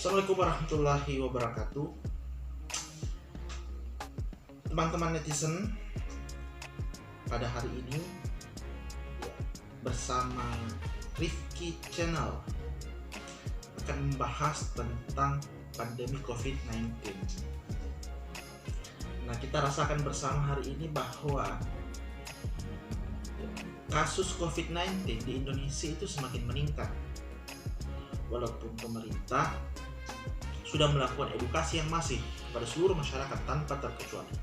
Assalamualaikum warahmatullahi wabarakatuh. Teman-teman netizen, pada hari ini bersama Rifki Channel akan membahas tentang pandemi COVID-19. Nah, kita rasakan bersama hari ini bahwa kasus COVID-19 di Indonesia itu semakin meningkat. Walaupun pemerintah sudah melakukan edukasi yang masif kepada seluruh masyarakat tanpa terkecuali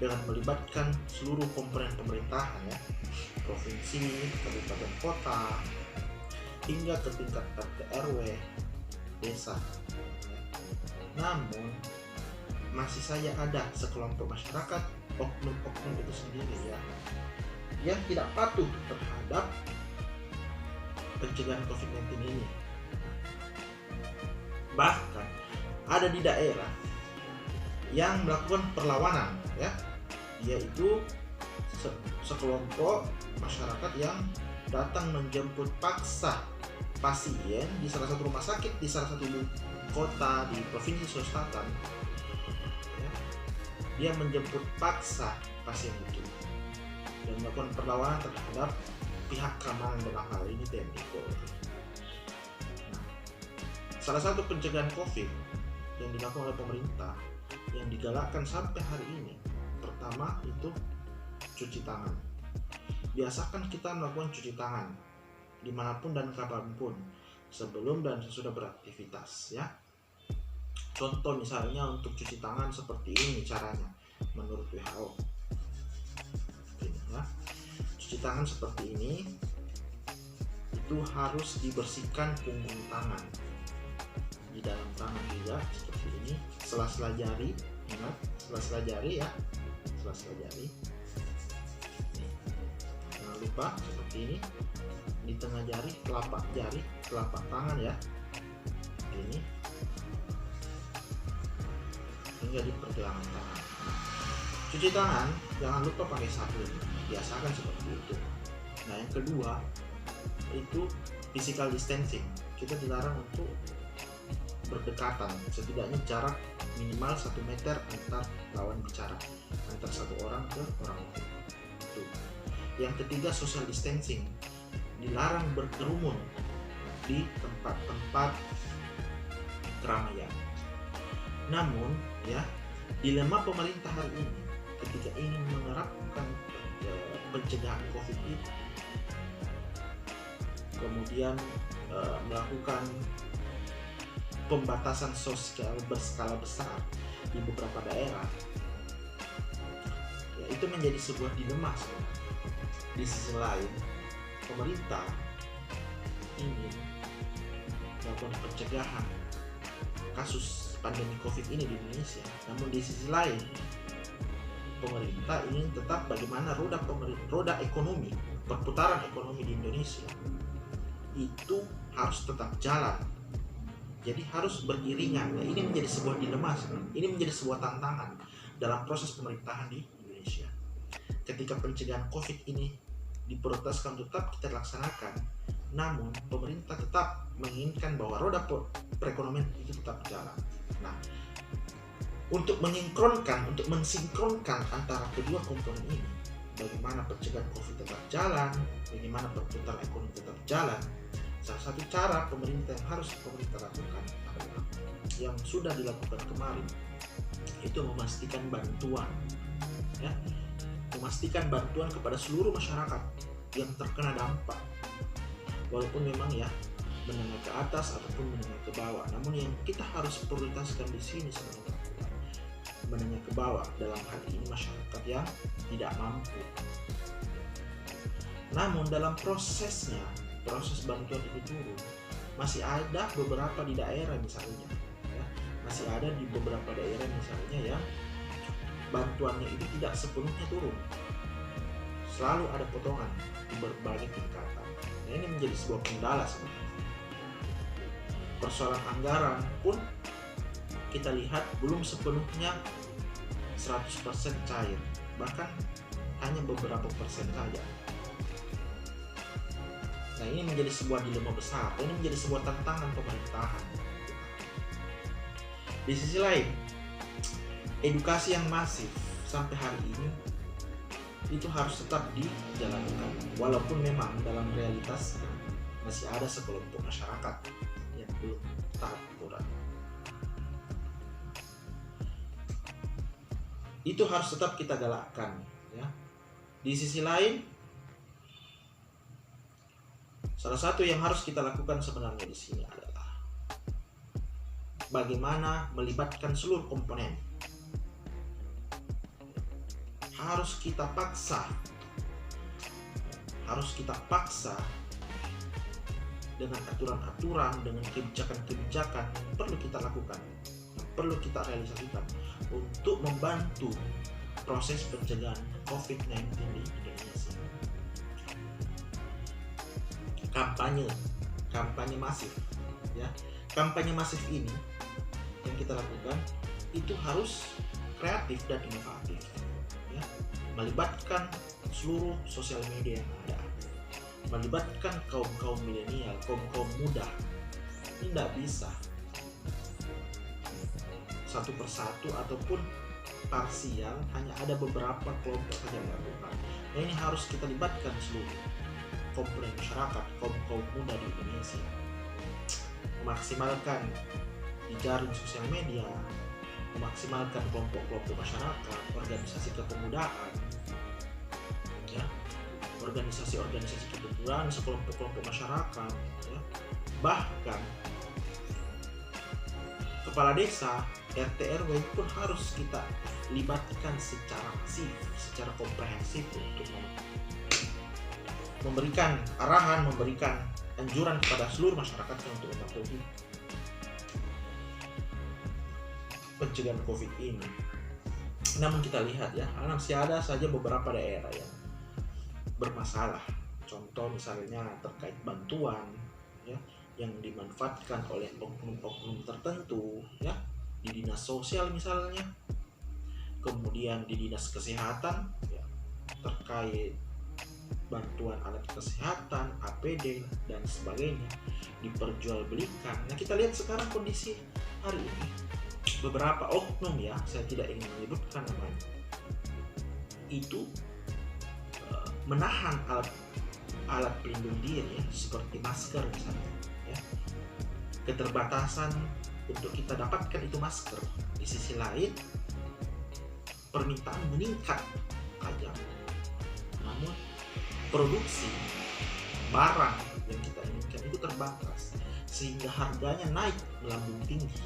dengan melibatkan seluruh komponen pemerintahan, provinsi, kabupaten, kota, hingga ke tingkat RT RW, desa. Namun masih saja ada sekelompok masyarakat, oknum-oknum itu sendiri yang tidak patuh terhadap pencegahan COVID-19 ini. Bahkan ada di daerah yang melakukan perlawanan, yaitu sekelompok masyarakat yang datang menjemput paksa pasien di salah satu rumah sakit di salah satu kota di provinsi Sulawesi Selatan. Dia menjemput paksa pasien itu dan melakukan perlawanan terhadap pihak keamanan dalam hal ini TNI Polri. Salah satu pencegahan COVID yang dilakukan oleh pemerintah yang digalakkan sampai hari ini, pertama itu cuci tangan. Biasakan kita melakukan cuci tangan dimanapun dan kapanpun, sebelum dan sesudah beraktivitas, Contoh misalnya untuk cuci tangan seperti ini caranya menurut WHO. Cuci tangan seperti ini itu harus dibersihkan punggung tangan, di dalam tangan juga seperti ini, sela-sela jari, ingat sela-sela jari sela-sela jari. Jangan lupa seperti ini, di tengah jari, telapak tangan ini, hingga di pergelangan tangan. Cuci tangan jangan lupa pakai sabun, biasakan seperti itu. Nah, yang kedua itu physical distancing. Kita dilarang untuk berdekatan, setidaknya jarak minimal 1 meter antar lawan bicara, antar satu orang ke orang lain. Itu. Yang ketiga social distancing, dilarang berkerumun di tempat-tempat keramaian. Namun dilema pemerintah hari ini ketika ingin menerapkan pencegahan COVID ini, kemudian melakukan pembatasan sosial berskala besar di beberapa daerah, itu menjadi sebuah dilema sebenarnya. Di sisi lain, pemerintah ingin melakukan pencegahan kasus pandemi COVID ini di Indonesia, namun di sisi lain pemerintah ingin tetap bagaimana roda ekonomi, perputaran ekonomi di Indonesia itu harus tetap jalan. Jadi harus beriringan. Nah, ini menjadi sebuah dilema, ini menjadi sebuah tantangan dalam proses pemerintahan di Indonesia. Ketika pencegahan COVID ini diprioritaskan tetap kita laksanakan, namun pemerintah tetap menginginkan bahwa roda perekonomian itu tetap berjalan. Nah, untuk mensinkronkan antara kedua komponen ini, bagaimana pencegahan COVID tetap jalan, bagaimana perputaran ekonomi tetap jalan, salah satu cara pemerintah yang harus pemerintah lakukan adalah yang sudah dilakukan kemarin, itu memastikan bantuan, memastikan bantuan kepada seluruh masyarakat yang terkena dampak, walaupun memang menengah ke atas ataupun menengah ke bawah. Namun yang kita harus prioritaskan di sini sebenarnya menengah ke bawah, dalam hal ini masyarakat yang tidak mampu. Namun dalam proses bantuan ini turun, masih ada beberapa di daerah misalnya, masih ada di beberapa daerah misalnya yang bantuannya itu tidak sepenuhnya turun, selalu ada potongan di berbagai tingkatan. Nah, ini menjadi sebuah kendala sebenarnya. Persoalan anggaran pun kita lihat belum sepenuhnya 100% cair, bahkan hanya beberapa persen saja. Nah, ini menjadi sebuah dilema besar, ini menjadi sebuah tantangan pemerintahan. Di sisi lain, edukasi yang masif sampai hari ini itu harus tetap dijalankan, walaupun memang dalam realitasnya masih ada sekelompok masyarakat yang belum taat aturan. Itu harus tetap kita galakkan, ya. Di sisi lain, salah satu yang harus kita lakukan sebenarnya di sini adalah bagaimana melibatkan seluruh komponen. Harus kita paksa dengan aturan-aturan, dengan kebijakan-kebijakan yang perlu kita lakukan, yang perlu kita realisasikan untuk membantu proses pencegahan COVID-19 di Indonesia. Kampanye masif, ya. Kampanye masif ini yang kita lakukan itu harus kreatif dan inovatif, ya. Melibatkan seluruh sosial media yang ada, melibatkan kaum milenial, kaum muda. Ini tidak bisa satu persatu ataupun parsial, hanya ada beberapa kelompok saja yang melakukan. Nah, ini harus kita libatkan seluruh komponen masyarakat, kaum muda di Indonesia, memaksimalkan jejaring sosial media, memaksimalkan kelompok-kelompok masyarakat, organisasi kepemudaan, ya, organisasi-organisasi kebetulan, sekelompok-kelompok masyarakat, ya. Bahkan kepala desa, RT RW pun harus kita libatkan secara masif, secara komprehensif untuk memberikan arahan, memberikan anjuran kepada seluruh masyarakat untuk mematuhi pencegahan COVID ini. Namun kita lihat, ya, masih ada saja beberapa daerah yang bermasalah. Contoh misalnya terkait bantuan, ya, yang dimanfaatkan oleh oknum-oknum tertentu, ya, di dinas sosial misalnya, kemudian di dinas kesehatan, ya, terkait bantuan alat kesehatan, APD dan sebagainya diperjualbelikan. Nah, kita lihat sekarang kondisi hari ini, beberapa oknum, ya, saya tidak ingin menyebutkan namanya, itu menahan alat pelindung diri, ya, seperti masker misalnya, ya. Keterbatasan untuk kita dapatkan itu masker. Di sisi lain, permintaan meningkat tajam, namun produksi barang yang kita inginkan itu terbatas, sehingga harganya naik melambung tinggi.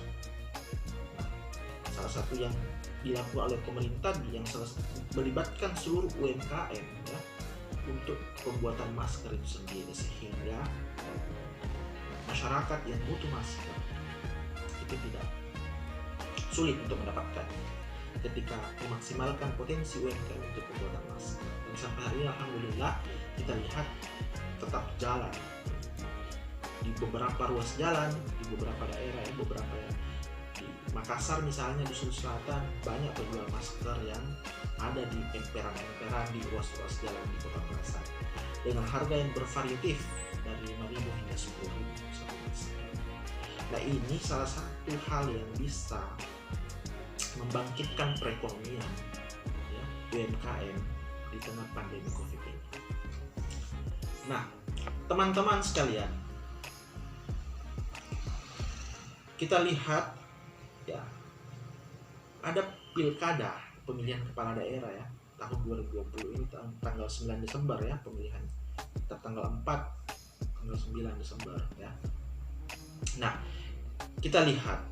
Salah satu yang dilakukan oleh pemerintah yang melibatkan seluruh UMKM, ya, untuk pembuatan masker itu sendiri, sehingga masyarakat yang butuh masker itu tidak sulit untuk mendapatkan ketika memaksimalkan potensi UMKM untuk pembuatan masker. Dan sampai hari ini alhamdulillah kita lihat tetap jalan di beberapa ruas jalan, di beberapa daerah, ya, beberapa di Makassar misalnya, di Sulawesi Selatan banyak penjual masker yang ada di emperan-emperan di ruas-ruas jalan di Kota Makassar dengan harga yang bervariatif dari 5.000 hingga 10.000. Nah, ini salah satu hal yang bisa membangkitkan perekonomian, ya, UMKM di tengah pandemi COVID ini. Nah, teman-teman sekalian, kita lihat, ya, ada pilkada pemilihan kepala daerah, ya, tahun 2020 ini tanggal 9 Desember, ya, pemilihan tanggal 4 tanggal 9 Desember, ya. Nah, kita lihat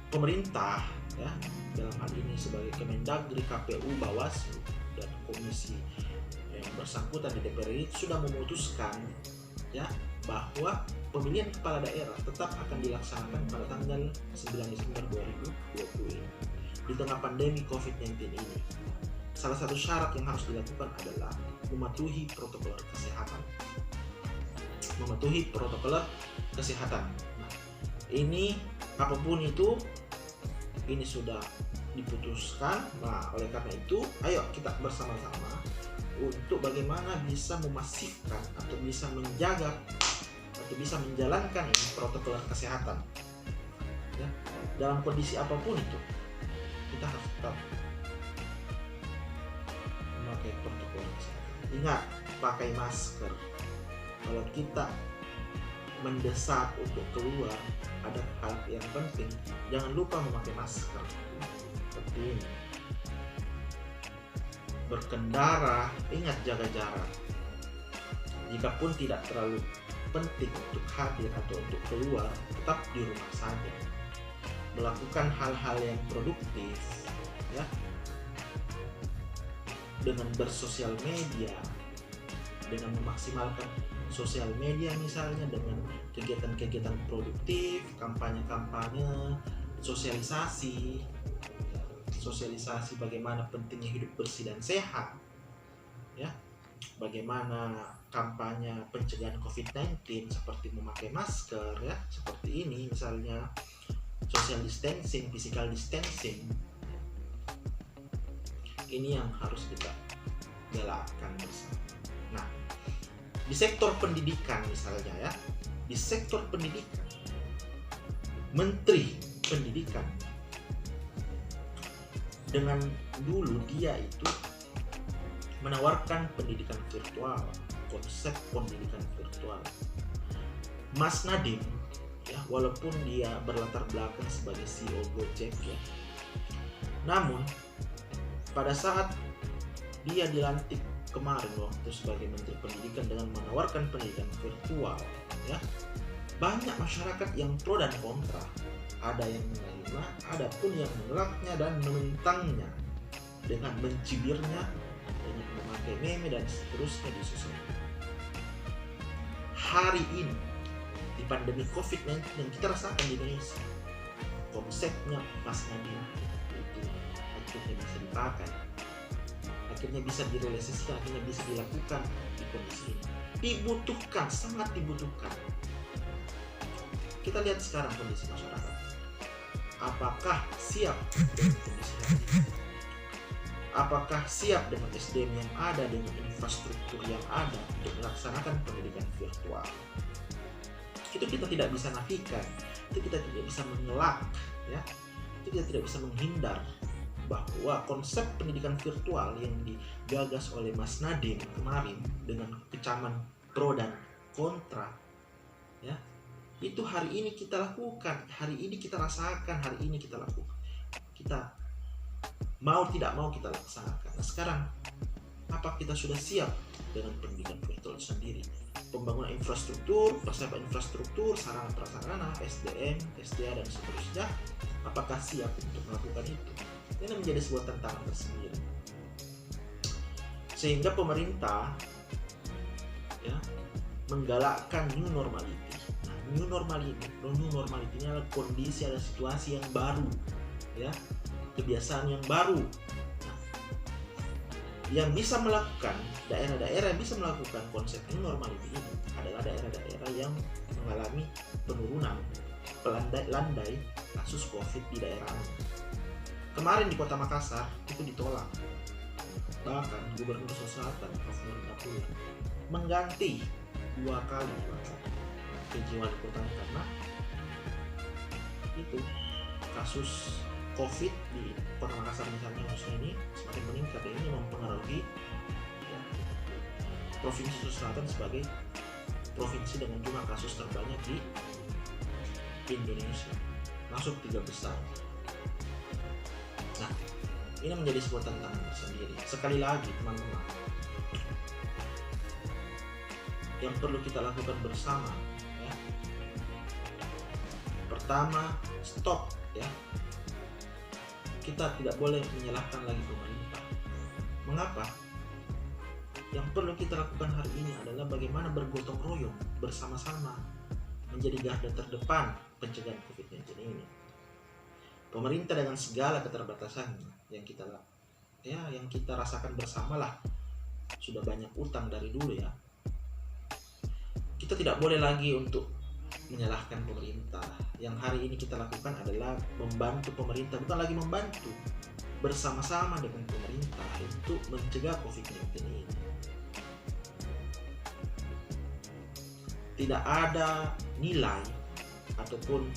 pemerintah, ya, dalam hal ini sebagai Kemendagri, KPU, Bawaslu dan komisi yang bersangkutan di DPR ini sudah memutuskan, ya, bahwa pemilihan kepala daerah tetap akan dilaksanakan pada tanggal 9 Desember 2020 ini di tengah pandemi COVID-19 ini. Salah satu syarat yang harus dilakukan adalah mematuhi protokol kesehatan. Nah, ini apapun itu, ini sudah diputuskan. Nah, oleh karena itu, ayo kita bersama-sama untuk bagaimana bisa memasifkan atau bisa menjaga atau bisa menjalankan ini protokol kesehatan, ya. dalam kondisi apapun itu kita harus tetap memakai protokol kesehatan. Ingat, pakai masker. Kalau kita mendesak untuk keluar, ada hal yang penting, jangan lupa memakai masker. Seperti ini. Berkendara, ingat jaga jarak. Jikapun tidak terlalu penting untuk hadir atau untuk keluar, tetap di rumah saja. Melakukan hal-hal yang produktif, ya, dengan bersosial media, dengan memaksimalkan sosial media misalnya dengan kegiatan-kegiatan produktif, kampanye-kampanye, sosialisasi bagaimana pentingnya hidup bersih dan sehat, ya, bagaimana kampanye pencegahan COVID-19 seperti memakai masker, ya, seperti ini misalnya, social distancing, physical distancing. Ini yang harus kita galakkan bersama. Nah, di sektor pendidikan misalnya, ya, di sektor pendidikan, Menteri Pendidikan dengan dulu dia itu menawarkan pendidikan virtual, konsep pendidikan virtual. Mas Nadiem, ya, walaupun dia berlatar belakang sebagai CEO Gojek, ya, namun pada saat dia dilantik kemarin waktu sebagai Menteri Pendidikan dengan menawarkan pendidikan virtual, ya, banyak masyarakat yang pro dan kontra. Ada yang menerima, ada pun yang menolaknya dan menentangnya dengan mencibirnya, dengan memakai meme dan seterusnya di sosial media. Hari ini di pandemi COVID-19 yang kita rasakan di Indonesia, konsepnya Mas Nadiem itu akhirnya bisa dipakai, akhirnya bisa direalisasikan, akhirnya bisa dilakukan di kondisi ini. Dibutuhkan, sangat dibutuhkan. Kita lihat sekarang kondisi masyarakat. Apakah siap dengan kondisi ini? Apakah siap dengan SDM yang ada, dengan infrastruktur yang ada untuk melaksanakan pendidikan virtual? Itu kita tidak bisa nafikan, itu kita tidak bisa mengelak, ya, itu kita tidak bisa menghindar bahwa konsep pendidikan virtual yang digagas oleh Mas Nadiem kemarin dengan kecaman pro dan kontra, ya, itu hari ini kita lakukan, hari ini kita rasakan, hari ini kita lakukan. Kita mau tidak mau kita laksanakan. Nah, sekarang apa kita sudah siap dengan pendidikan virtual sendiri? Pembangunan infrastruktur, persiapan infrastruktur, sarana prasarana, SDM, SDA dan seterusnya. Apakah siap untuk melakukan itu? Ini menjadi sebuah tantangan tersendiri. Sehingga pemerintah, ya, menggalakkan new normality. Nah, new normality ini adalah kondisi, ada situasi yang baru, ya, kebiasaan yang baru. Nah, yang bisa melakukan, daerah-daerah yang bisa melakukan konsep new normality ini adalah daerah-daerah yang mengalami penurunan, landai kasus COVID di daerahnya. Kemarin di Kota Makassar itu ditolak. Bahkan Gubernur Sulawesi Selatan, Prof. Nurdin Abdullah, mengganti 2 kali PJ wali kota karena itu kasus COVID di Kota Makassar misalnya khususnya ini semakin meningkat. Ini mempengaruhi, ya, Provinsi Sulawesi Selatan sebagai provinsi dengan jumlah kasus terbanyak di Indonesia, masuk 3 besar. Nah, ini menjadi sebuah tantangan tersendiri. Sekali lagi teman-teman, yang perlu kita lakukan bersama, ya, pertama, stop, ya, kita tidak boleh menyalahkan lagi pemerintah. Mengapa? Yang perlu kita lakukan hari ini adalah bagaimana bergotong royong bersama-sama menjadi garda terdepan pencegahan COVID-19 ini. Pemerintah dengan segala keterbatasannya yang kita rasakan bersamalah, sudah banyak utang dari dulu, ya. Kita tidak boleh lagi untuk menyalahkan pemerintah. Yang hari ini kita lakukan adalah membantu pemerintah, bukan lagi membantu, bersama-sama dengan pemerintah untuk mencegah COVID-19 ini. Tidak ada nilai ataupun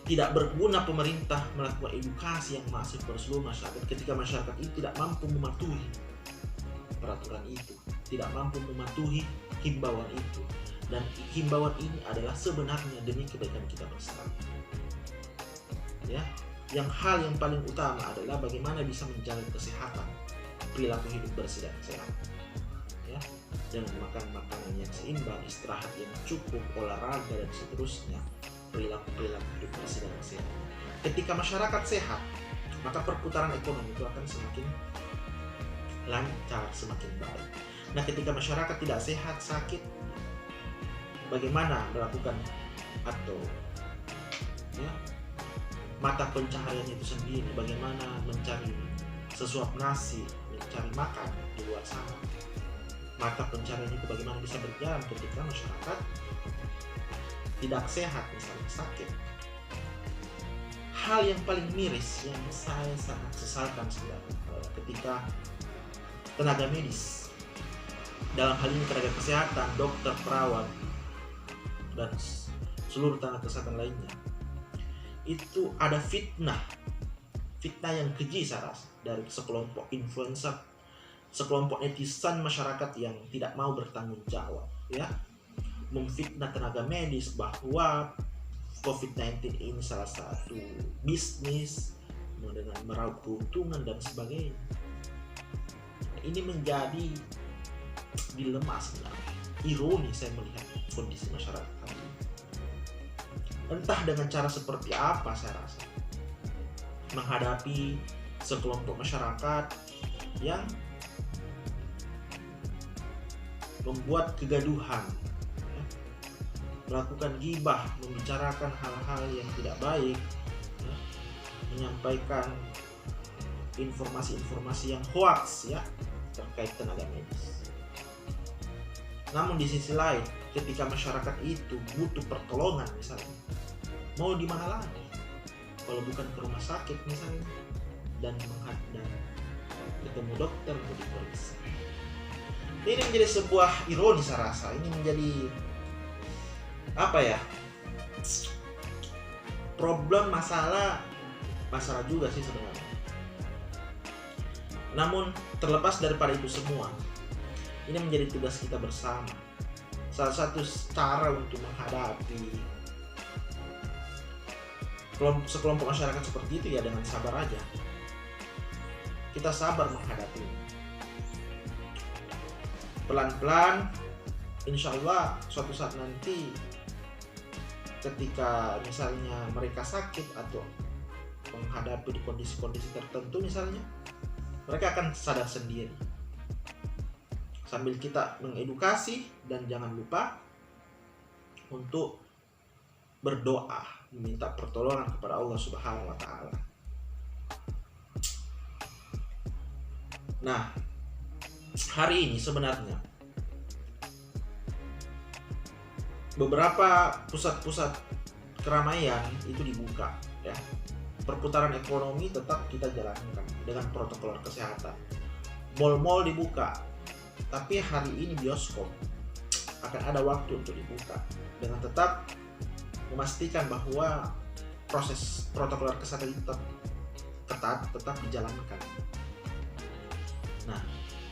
tidak berguna pemerintah melakukan edukasi yang masif pada seluruh masyarakat ketika masyarakat itu tidak mampu mematuhi peraturan itu, tidak mampu mematuhi himbauan itu. Dan himbauan ini adalah sebenarnya demi kebaikan kita bersama. Ya, hal yang paling utama adalah bagaimana bisa menjaga kesehatan, perilaku hidup bersih dan sehat. Ya, dengan makan makanan yang seimbang, istirahat yang cukup, olahraga dan seterusnya, perilaku hidup bersih dan sehat. Ketika masyarakat sehat, maka perputaran ekonomi itu akan semakin lancar, semakin baik. Nah, ketika masyarakat tidak sehat, sakit, bagaimana melakukan atau mata pencaharian itu sendiri, bagaimana mencari sesuap nasi, mencari makan di luar sana. Mata pencaharian itu bagaimana bisa berjalan ketika masyarakat tidak sehat, misalnya sakit. Hal yang paling miris yang saya sangat sesalkan sebenarnya ketika tenaga medis, dalam hal ini tenaga kesehatan, dokter, perawat, dan seluruh tenaga kesehatan lainnya, itu ada fitnah yang keji saya rasa dari sekelompok influencer, sekelompok netizen masyarakat yang tidak mau bertanggung jawab, ya, memfitnah tenaga medis bahwa COVID-19 ini salah satu bisnis dengan meraup keuntungan dan sebagainya. Ini menjadi dilema sebenarnya, ironi saya melihat kondisi masyarakat ini. Entah dengan cara seperti apa saya rasa menghadapi sekelompok masyarakat yang membuat kegaduhan, ya, melakukan gibah, membicarakan hal-hal yang tidak baik, ya, menyampaikan informasi-informasi yang hoax, ya, terkait tenaga medis. Namun di sisi lain, ketika masyarakat itu butuh pertolongan misalnya, mau di mana lagi kalau bukan ke rumah sakit misalnya, dan ketemu dokter untuk diperiksa. Ini menjadi sebuah ironi saya rasa. Ini menjadi problem, masalah juga sih sebenarnya. Namun terlepas daripada itu semua, ini menjadi tugas kita bersama. Salah satu cara untuk menghadapi sekelompok masyarakat seperti itu ya dengan sabar aja. Kita sabar menghadapi ini. Pelan-pelan, insya Allah suatu saat nanti ketika misalnya mereka sakit atau menghadapi di kondisi-kondisi tertentu misalnya, mereka akan sadar sendiri. Sambil kita mengedukasi dan jangan lupa untuk berdoa, meminta pertolongan kepada Allah Subhanahu wa Ta'ala. Nah, hari ini sebenarnya beberapa pusat-pusat keramaian itu dibuka, ya. Perputaran ekonomi tetap kita jalankan dengan protokol kesehatan. Mal-mal dibuka, tapi hari ini bioskop akan ada waktu untuk dibuka dengan tetap memastikan bahwa proses protokol kesehatan itu ketat, tetap dijalankan. Nah,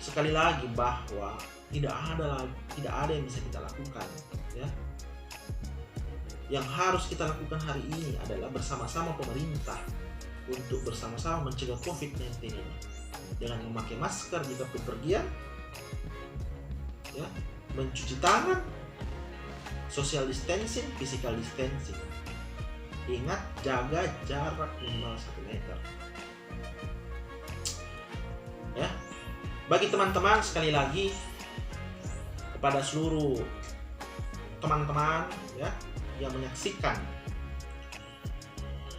sekali lagi bahwa tidak ada yang bisa kita lakukan, ya. Yang harus kita lakukan hari ini adalah bersama-sama pemerintah untuk bersama-sama mencegah COVID-19 ini dengan memakai masker jika bepergian, ya, mencuci tangan, social distancing, physical distancing. Ingat, jaga jarak minimal 1 meter. Ya, bagi teman-teman, sekali lagi kepada seluruh teman-teman, ya, yang menyaksikan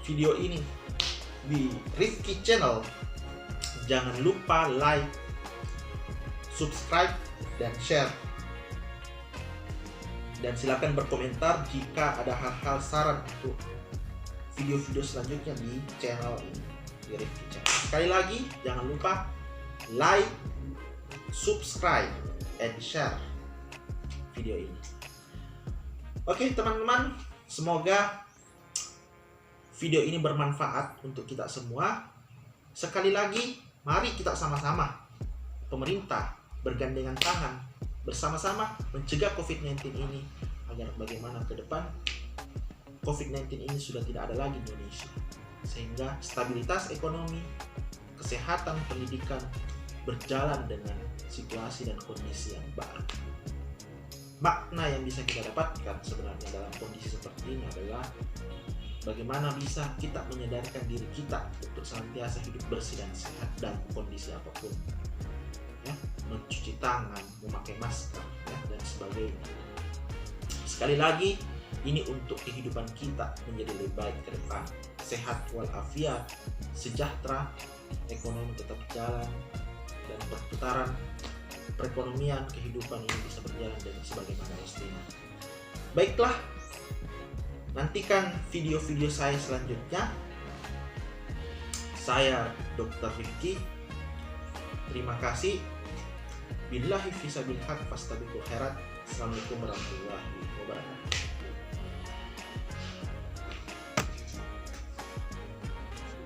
video ini di Rifki Channel, jangan lupa like, subscribe, dan share. Dan silakan berkomentar jika ada hal-hal saran untuk video-video selanjutnya di channel ini, di Rifki Channel. Sekali lagi, jangan lupa like, subscribe, and share video ini. Oke teman-teman, semoga video ini bermanfaat untuk kita semua. Sekali lagi, mari kita sama-sama, pemerintah bergandengan tangan, bersama-sama mencegah COVID-19 ini, agar bagaimana ke depan COVID-19 ini sudah tidak ada lagi di Indonesia, sehingga stabilitas ekonomi, kesehatan, pendidikan berjalan dengan situasi dan kondisi yang baru. Makna yang bisa kita dapatkan sebenarnya dalam kondisi seperti ini adalah bagaimana bisa kita menyadarkan diri kita untuk senantiasa hidup bersih dan sehat dalam kondisi apapun, ya, mencuci tangan, memakai masker, ya, dan sebagainya. Sekali lagi, ini untuk kehidupan kita menjadi lebih baik ke depan, sehat walafiat, sejahtera, ekonomi tetap jalan, dan perputaran perekonomian kehidupan ini bisa berjalan dengan sebagaimana mestinya. Baiklah, nantikan video-video saya selanjutnya. Saya Dr. Rifki. Terima kasih. Billahi fisabilillah fastabiqul khairat. Assalamualaikum warahmatullahi wabarakatuh.